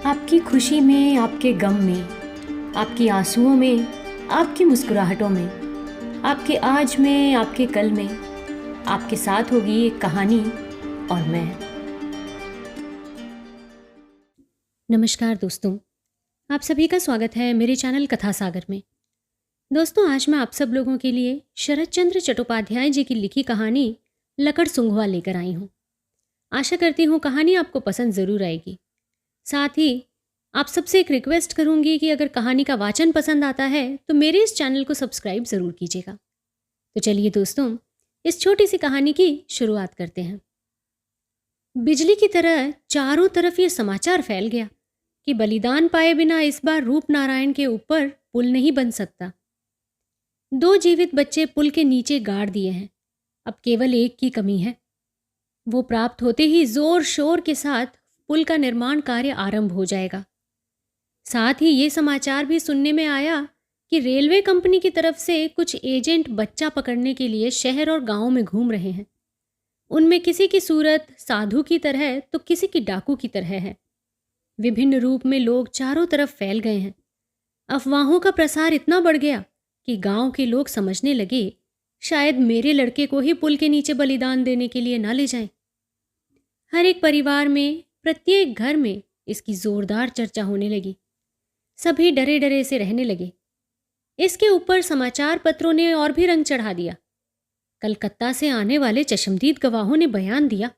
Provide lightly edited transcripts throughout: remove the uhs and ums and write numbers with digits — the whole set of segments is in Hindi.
आपकी खुशी में, आपके गम में, आपकी आंसुओं में, आपकी मुस्कुराहटों में, आपके आज में, आपके कल में, आपके साथ होगी एक कहानी और मैं। नमस्कार दोस्तों, आप सभी का स्वागत है मेरे चैनल कथा सागर में। दोस्तों, आज मैं आप सब लोगों के लिए शरत चंद्र चट्टोपाध्याय जी की लिखी कहानी लकड़ सुंघवा लेकर आई हूँ। आशा करती हूँ कहानी आपको पसंद ज़रूर आएगी। साथ ही आप सबसे एक रिक्वेस्ट करूंगी कि अगर कहानी का वाचन पसंद आता है तो मेरे इस चैनल को सब्सक्राइब ज़रूर कीजिएगा। तो चलिए दोस्तों, इस छोटी सी कहानी की शुरुआत करते हैं। बिजली की तरह चारों तरफ ये समाचार फैल गया कि बलिदान पाए बिना इस बार रूप नारायण के ऊपर पुल नहीं बन सकता। 2 जीवित बच्चे पुल के नीचे गाड़ दिए हैं, अब केवल एक की कमी है। वो प्राप्त होते ही जोर शोर के साथ पुल का निर्माण कार्य आरंभ हो जाएगा। साथ ही ये समाचार भी सुनने में आया कि रेलवे कंपनी की तरफ से कुछ एजेंट बच्चा पकड़ने के लिए शहर और गांव में घूम रहे हैं। उनमें किसी की सूरत साधु की तरह तो किसी की डाकू की तरह है। विभिन्न रूप में लोग चारों तरफ फैल गए हैं। अफवाहों का प्रसार इतना बढ़ गया कि गांव के लोग समझने लगे शायद मेरे लड़के को ही पुल के नीचे बलिदान देने के लिए ना ले जाएं। हर एक परिवार में, प्रत्येक घर में इसकी जोरदार चर्चा होने लगी। सभी डरे डरे से रहने लगे। इसके ऊपर समाचार पत्रों ने और भी रंग चढ़ा दिया। कलकत्ता से आने वाले चश्मदीद गवाहों ने बयान दिया,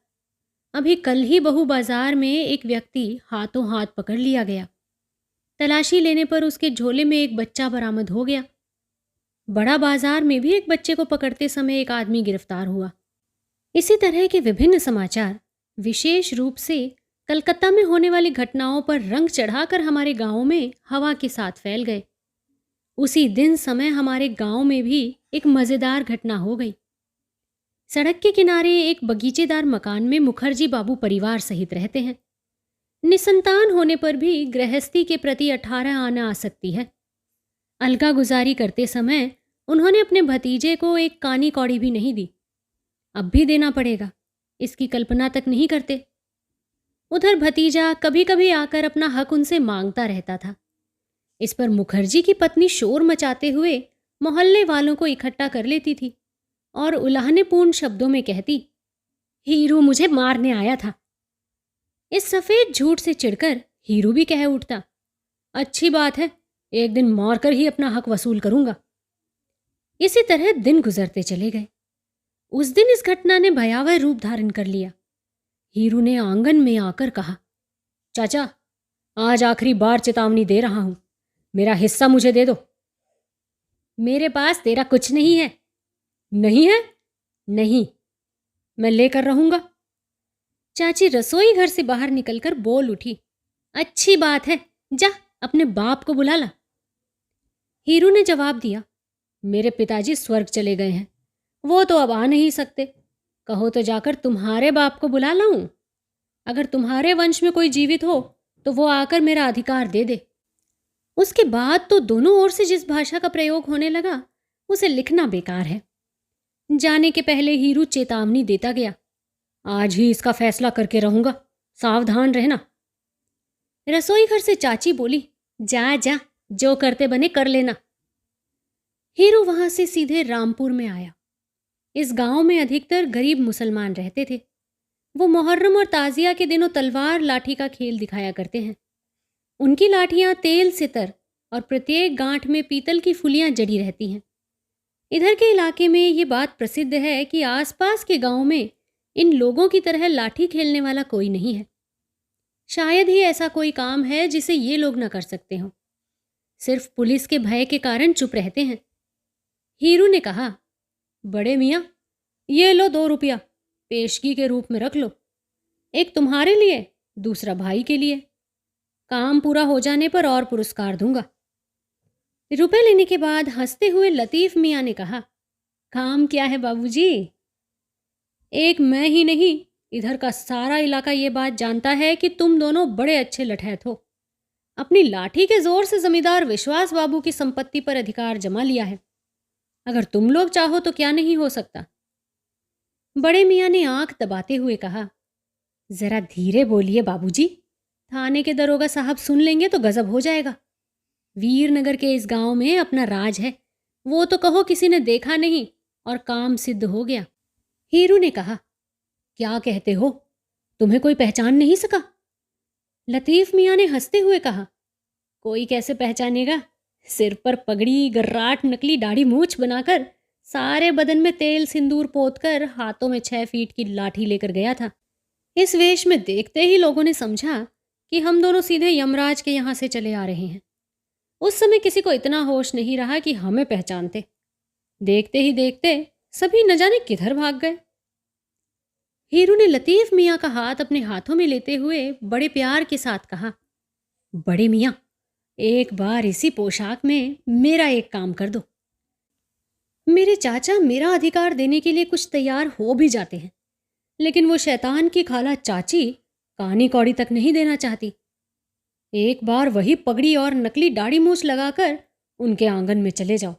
अभी कल ही बहु बाजार में एक व्यक्ति हाथों हाथ पकड़ लिया गया। तलाशी लेने पर उसके झोले में एक बच्चा बरामद हो गया। बड़ा बाजार में भी एक बच्चे को पकड़ते समय एक आदमी गिरफ्तार हुआ। इसी तरह के विभिन्न समाचार विशेष रूप से कलकत्ता में होने वाली घटनाओं पर रंग चढ़ाकर हमारे गांव में हवा के साथ फैल गए। उसी दिन समय हमारे गांव में भी एक मजेदार घटना हो गई। सड़क के किनारे एक बगीचेदार मकान में मुखर्जी बाबू परिवार सहित रहते हैं। निसंतान होने पर भी गृहस्थी के प्रति 18 आना आसक्ति है। अलगा गुजारी करते समय उन्होंने अपने भतीजे को एक कानी कौड़ी भी नहीं दी। अब भी देना पड़ेगा, इसकी कल्पना तक नहीं करते। उधर भतीजा कभी कभी आकर अपना हक उनसे मांगता रहता था। इस पर मुखर्जी की पत्नी शोर मचाते हुए मोहल्ले वालों को इकट्ठा कर लेती थी और उलाहनेपूर्ण शब्दों में कहती, हीरू मुझे मारने आया था। इस सफेद झूठ से चिढ़कर हीरू भी कह उठता, अच्छी बात है, एक दिन मारकर ही अपना हक वसूल करूंगा। इसी तरह दिन गुजरते चले गए। उस दिन इस घटना ने भयावह रूप धारण कर लिया। हीरू ने आंगन में आकर कहा, चाचा, आज आखिरी बार चेतावनी दे रहा हूं, मेरा हिस्सा मुझे दे दो। मेरे पास तेरा कुछ नहीं है। नहीं है? नहीं, मैं लेकर रहूंगा। चाची रसोई घर से बाहर निकलकर बोल उठी, अच्छी बात है, जा अपने बाप को बुला ला। हीरू ने जवाब दिया, मेरे पिताजी स्वर्ग चले गए हैं, वो तो अब आ नहीं सकते। कहो तो जाकर तुम्हारे बाप को बुला लाऊं। अगर तुम्हारे वंश में कोई जीवित हो तो वो आकर मेरा अधिकार दे दे। उसके बाद तो दोनों ओर से जिस भाषा का प्रयोग होने लगा उसे लिखना बेकार है। जाने के पहले हीरू चेतावनी देता गया, आज ही इसका फैसला करके रहूंगा, सावधान रहना। रसोई घर से चाची बोली, जा जा, जो करते बने कर लेना। हीरू वहां से सीधे रामपुर में आया। इस गांव में अधिकतर गरीब मुसलमान रहते थे। वो मुहर्रम और ताजिया के दिनों तलवार लाठी का खेल दिखाया करते हैं। उनकी लाठियां तेल से तर और प्रत्येक गांठ में पीतल की फुलियां जड़ी रहती हैं। इधर के इलाके में ये बात प्रसिद्ध है कि आसपास के गांव में इन लोगों की तरह लाठी खेलने वाला कोई नहीं है। शायद ही ऐसा कोई काम है जिसे ये लोग न कर सकते हों। सिर्फ पुलिस के भय के कारण चुप रहते हैं। हीरू ने कहा, बड़े मियाँ, ये लो 2 रुपया, पेशगी के रूप में रख लो। एक तुम्हारे लिए, दूसरा भाई के लिए। काम पूरा हो जाने पर और पुरस्कार दूंगा। रुपए लेने के बाद हंसते हुए लतीफ मियाँ ने कहा, काम क्या है बाबूजी? एक मैं ही नहीं, इधर का सारा इलाका ये बात जानता है कि तुम दोनों बड़े अच्छे लठैत हो। अपनी लाठी के जोर से जमींदार विश्वास बाबू की संपत्ति पर अधिकार जमा लिया है। अगर तुम लोग चाहो तो क्या नहीं हो सकता। बड़े मियाँ ने आंख दबाते हुए कहा, जरा धीरे बोलिए बाबूजी, थाने के दरोगा साहब सुन लेंगे तो गजब हो जाएगा। वीरनगर के इस गांव में अपना राज है, वो तो कहो किसी ने देखा नहीं और काम सिद्ध हो गया। हीरू ने कहा, क्या कहते हो, तुम्हें कोई पहचान नहीं सका? लतीफ मियाँ ने हंसते हुए कहा, कोई कैसे पहचानेगा, सिर पर पगड़ी, गर्राट, नकली दाढ़ी मूछ बनाकर, सारे बदन में तेल सिंदूर पोतकर, हाथों में 6 फीट की लाठी लेकर गया था। इस वेश में देखते ही लोगों ने समझा कि हम दोनों सीधे यमराज के यहाँ से चले आ रहे हैं। उस समय किसी को इतना होश नहीं रहा कि हमें पहचानते। देखते ही देखते सभी न जाने किधर भाग गए। हीरू ने लतीफ मियाँ का हाथ अपने हाथों में लेते हुए बड़े प्यार के साथ कहा, बड़े मियाँ, एक बार इसी पोशाक में मेरा एक काम कर दो। मेरे चाचा मेरा अधिकार देने के लिए कुछ तैयार हो भी जाते हैं, लेकिन वो शैतान की खाला चाची कानी कौड़ी तक नहीं देना चाहती। एक बार वही पगड़ी और नकली दाढ़ी मूछ लगाकर उनके आंगन में चले जाओ।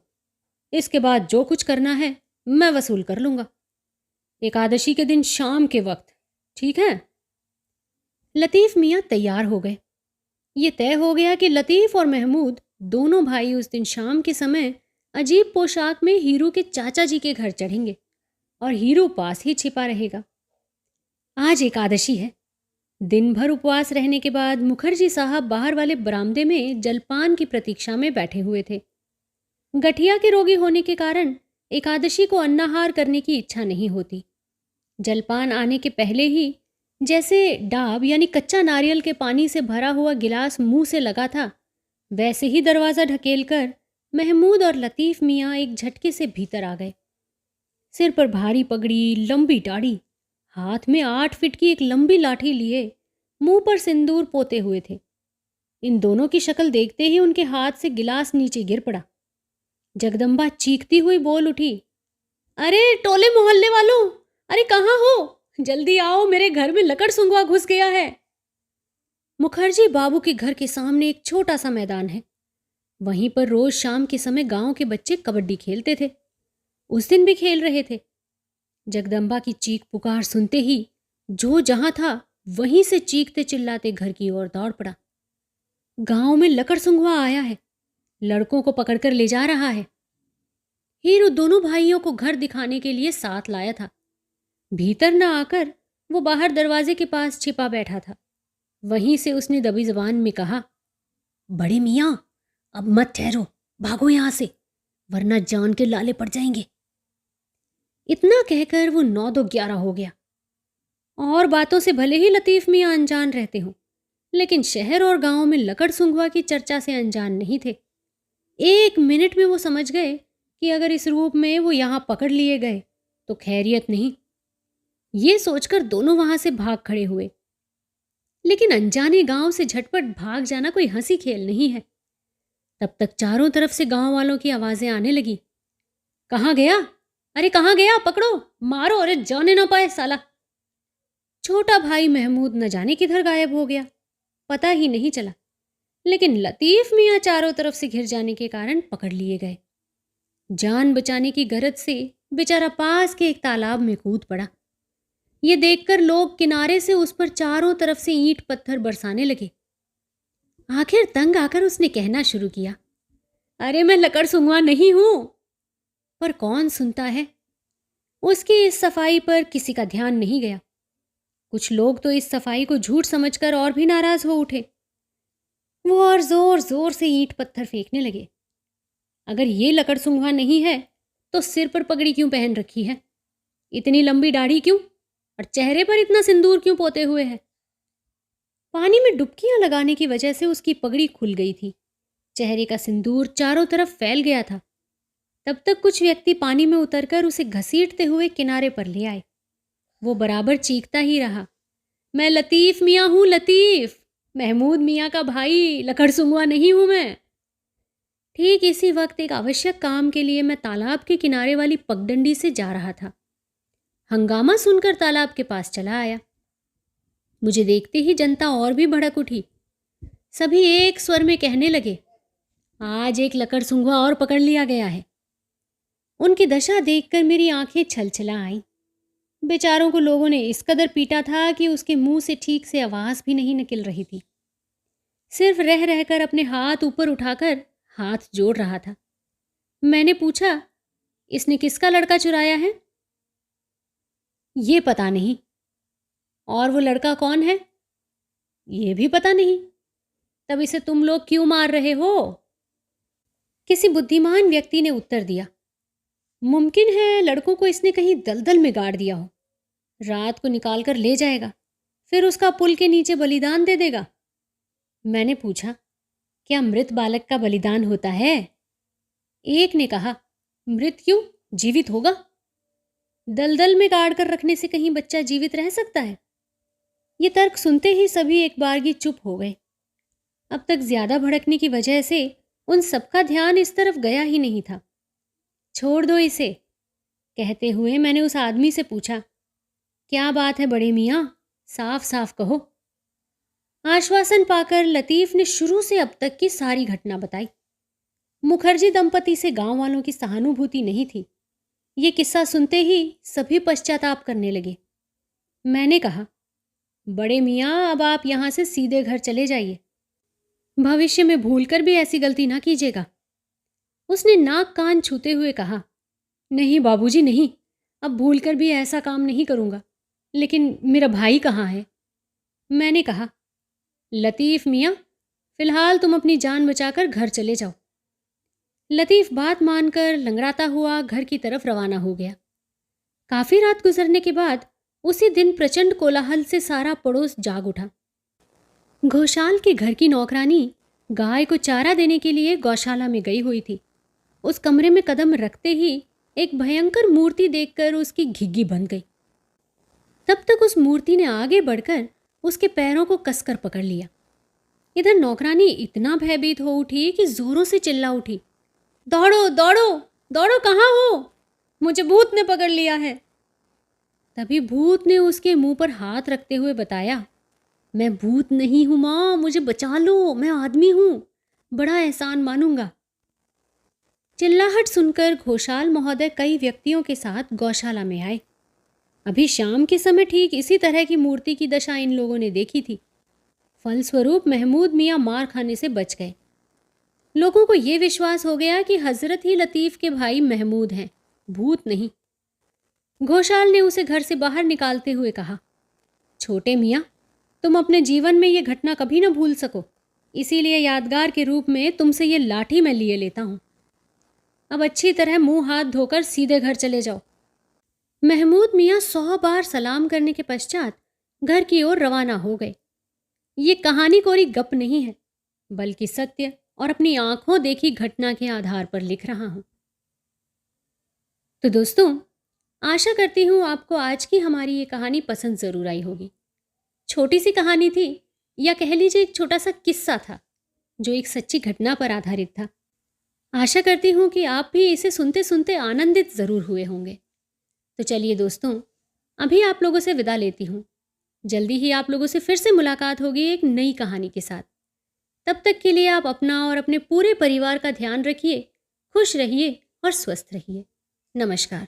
इसके बाद जो कुछ करना है मैं वसूल कर लूंगा। एकादशी के दिन शाम के वक्त, ठीक है? लतीफ मियाँ तैयार हो गए। ये तय हो गया कि लतीफ और महमूद दोनों भाई उस दिन शाम के समय अजीब पोशाक में हीरू के चाचा जी के घर चढ़ेंगे और हीरू पास ही छिपा रहेगा। आज एकादशी है। दिन भर उपवास रहने के बाद मुखर्जी साहब बाहर वाले बरामदे में जलपान की प्रतीक्षा में बैठे हुए थे। गठिया के रोगी होने के कारण एकादशी को अन्नाहार करने की इच्छा नहीं होती। जलपान आने के पहले ही जैसे डाब यानी कच्चा नारियल के पानी से भरा हुआ गिलास मुंह से लगा था, वैसे ही दरवाज़ा ढकेलकर महमूद और लतीफ मियाँ एक झटके से भीतर आ गए। सिर पर भारी पगड़ी, लंबी दाढ़ी, हाथ में 8 फीट की एक लंबी लाठी लिए, मुंह पर सिंदूर पोते हुए थे। इन दोनों की शक्ल देखते ही उनके हाथ से गिलास नीचे गिर पड़ा। जगदम्बा चीखती हुई बोल उठी, अरे टोले मोहल्ले वालों, अरे कहाँ हो, जल्दी आओ, मेरे घर में लकड़ सुंगवा घुस गया है। मुखर्जी बाबू के घर के सामने एक छोटा सा मैदान है। वहीं पर रोज शाम के समय गांव के बच्चे कबड्डी खेलते थे। उस दिन भी खेल रहे थे। जगदम्बा की चीख पुकार सुनते ही जो जहां था वहीं से चीखते चिल्लाते घर की ओर दौड़ पड़ा। गांव में लकड़ सुंगवा आया है, लड़कों को पकड़कर ले जा रहा है। हीरू दोनों भाइयों को घर दिखाने के लिए साथ लाया था। भीतर न आकर वो बाहर दरवाजे के पास छिपा बैठा था। वहीं से उसने दबी जबान में कहा, बड़े मियाँ, अब मत ठहरो, भागो यहां से, वरना जान के लाले पड़ जाएंगे। इतना कहकर वो 9-2-11 हो गया। और बातों से भले ही लतीफ मियाँ अनजान रहते हों, लेकिन शहर और गांव में लकड़ सुंगवा की चर्चा से अनजान नहीं थे। 1 मिनट में वो समझ गए कि अगर इस रूप में वो यहाँ पकड़ लिए गए तो खैरियत नहीं। ये सोचकर दोनों वहां से भाग खड़े हुए। लेकिन अनजाने गांव से झटपट भाग जाना कोई हंसी खेल नहीं है। तब तक चारों तरफ से गांव वालों की आवाजें आने लगी, कहाँ गया, अरे कहाँ गया, पकड़ो, मारो, अरे जाने ना पाए साला। छोटा भाई महमूद न जाने किधर गायब हो गया, पता ही नहीं चला। लेकिन लतीफ मियाँ चारों तरफ से घिर जाने के कारण पकड़ लिए गए। जान बचाने की गरज से बेचारा पास के एक तालाब में कूद पड़ा। ये देखकर लोग किनारे से उस पर चारों तरफ से ईंट पत्थर बरसाने लगे। आखिर तंग आकर उसने कहना शुरू किया, अरे मैं लकड़ सुंगवा नहीं हूं। पर कौन सुनता है। उसकी इस सफाई पर किसी का ध्यान नहीं गया। कुछ लोग तो इस सफाई को झूठ समझकर और भी नाराज हो उठे। वो और जोर जोर से ईंट पत्थर फेंकने लगे। अगर ये लकड़ सुंगवा नहीं है तो सिर पर पगड़ी क्यों पहन रखी है, इतनी लंबी दाढ़ी क्यों, और चेहरे पर इतना सिंदूर क्यों पोते हुए है। पानी में डुबकियां लगाने की वजह से उसकी पगड़ी खुल गई थी। चेहरे का सिंदूर चारों तरफ फैल गया था। तब तक कुछ व्यक्ति पानी में उतरकर उसे घसीटते हुए किनारे पर ले आए। वो बराबर चीखता ही रहा, मैं लतीफ मियाँ हूँ, लतीफ, महमूद मियाँ का भाई, लकड़ सुंगवा नहीं हूँ मैं। ठीक इसी वक्त एक आवश्यक काम के लिए मैं तालाब के किनारे वाली पगडंडी से जा रहा था। हंगामा सुनकर तालाब के पास चला आया। मुझे देखते ही जनता और भी भड़क उठी। सभी एक स्वर में कहने लगे, आज एक लकड़ सुंगवा और पकड़ लिया गया है। उनकी दशा देखकर मेरी आंखें छलछला आईं। बेचारों को लोगों ने इस कदर पीटा था कि उसके मुंह से ठीक से आवाज भी नहीं निकल रही थी। सिर्फ रह रहकर अपने हाथ ऊपर उठाकर हाथ जोड़ रहा था। मैंने पूछा, इसने किसका लड़का चुराया है? ये पता नहीं। और वो लड़का कौन है? ये भी पता नहीं। तब इसे तुम लोग क्यों मार रहे हो? किसी बुद्धिमान व्यक्ति ने उत्तर दिया, मुमकिन है लड़कों को इसने कहीं दलदल में गाड़ दिया हो। रात को निकाल कर ले जाएगा, फिर उसका पुल के नीचे बलिदान दे देगा। मैंने पूछा, क्या मृत बालक का बलिदान होता है? एक ने कहा, मृत क्यों, जीवित होगा। दलदल में गाड़ कर रखने से कहीं बच्चा जीवित रह सकता है? ये तर्क सुनते ही सभी एक बारगी चुप हो गए। अब तक ज्यादा भड़कने की वजह से उन सबका ध्यान इस तरफ गया ही नहीं था। छोड़ दो इसे, कहते हुए मैंने उस आदमी से पूछा, क्या बात है बड़े मियाँ, साफ साफ कहो। आश्वासन पाकर लतीफ ने शुरू से अब तक की सारी घटना बताई। मुखर्जी दंपति से गांव वालों की सहानुभूति नहीं थी। ये किस्सा सुनते ही सभी पश्चाताप करने लगे। मैंने कहा, बड़े मियाँ अब आप यहां से सीधे घर चले जाइए। भविष्य में भूलकर भी ऐसी गलती ना कीजिएगा। उसने नाक कान छूते हुए कहा, नहीं बाबूजी नहीं, अब भूलकर भी ऐसा काम नहीं करूंगा। लेकिन मेरा भाई कहाँ है? मैंने कहा, लतीफ मियाँ, फिलहाल तुम अपनी जान बचाकर घर चले जाओ। लतीफ बात मानकर लंगड़ाता हुआ घर की तरफ रवाना हो गया। काफी रात गुजरने के बाद उसी दिन प्रचंड कोलाहल से सारा पड़ोस जाग उठा। घोषाल के घर की नौकरानी गाय को चारा देने के लिए गौशाला में गई हुई थी। उस कमरे में कदम रखते ही एक भयंकर मूर्ति देखकर उसकी घिग्गी बंध गई। तब तक उस मूर्ति ने आगे बढ़कर उसके पैरों को कसकर पकड़ लिया। इधर नौकरानी इतना भयभीत हो उठी कि जोरों से चिल्ला उठी, दौड़ो दौड़ो दौड़ो, कहाँ हो? मुझे भूत ने पकड़ लिया है। तभी भूत ने उसके मुंह पर हाथ रखते हुए बताया, मैं भूत नहीं हूं माँ, मुझे बचा लो, मैं आदमी हूं, बड़ा एहसान मानूंगा। चिल्लाहट सुनकर घोषाल महोदय कई व्यक्तियों के साथ गौशाला में आए। अभी शाम के समय ठीक इसी तरह की मूर्ति की दशा इन लोगों ने देखी थी। फलस्वरूप महमूद मियाँ मार खाने से बच गए। लोगों को यह विश्वास हो गया कि हजरत ही लतीफ के भाई महमूद हैं, भूत नहीं। घोषाल ने उसे घर से बाहर निकालते हुए कहा, छोटे मियाँ, तुम अपने जीवन में ये घटना कभी ना भूल सको, इसीलिए यादगार के रूप में तुमसे ये लाठी मैं लिए लेता हूँ। अब अच्छी तरह मुंह हाथ धोकर सीधे घर चले जाओ। महमूद मियाँ 100 बार सलाम करने के पश्चात घर की ओर रवाना हो गए। ये कहानी कोरी गप नहीं है, बल्कि सत्य और अपनी आंखों देखी घटना के आधार पर लिख रहा हूं। तो दोस्तों, आशा करती हूं आपको आज की हमारी ये कहानी पसंद जरूर आई होगी। छोटी सी कहानी थी, या कह लीजिए एक छोटा सा किस्सा था जो एक सच्ची घटना पर आधारित था। आशा करती हूं कि आप भी इसे सुनते सुनते आनंदित जरूर हुए होंगे। तो चलिए दोस्तों, अभी आप लोगों से विदा लेती हूँ। जल्दी ही आप लोगों से फिर से मुलाकात होगी एक नई कहानी के साथ। तब तक के लिए आप अपना और अपने पूरे परिवार का ध्यान रखिए, खुश रहिए और स्वस्थ रहिए। नमस्कार।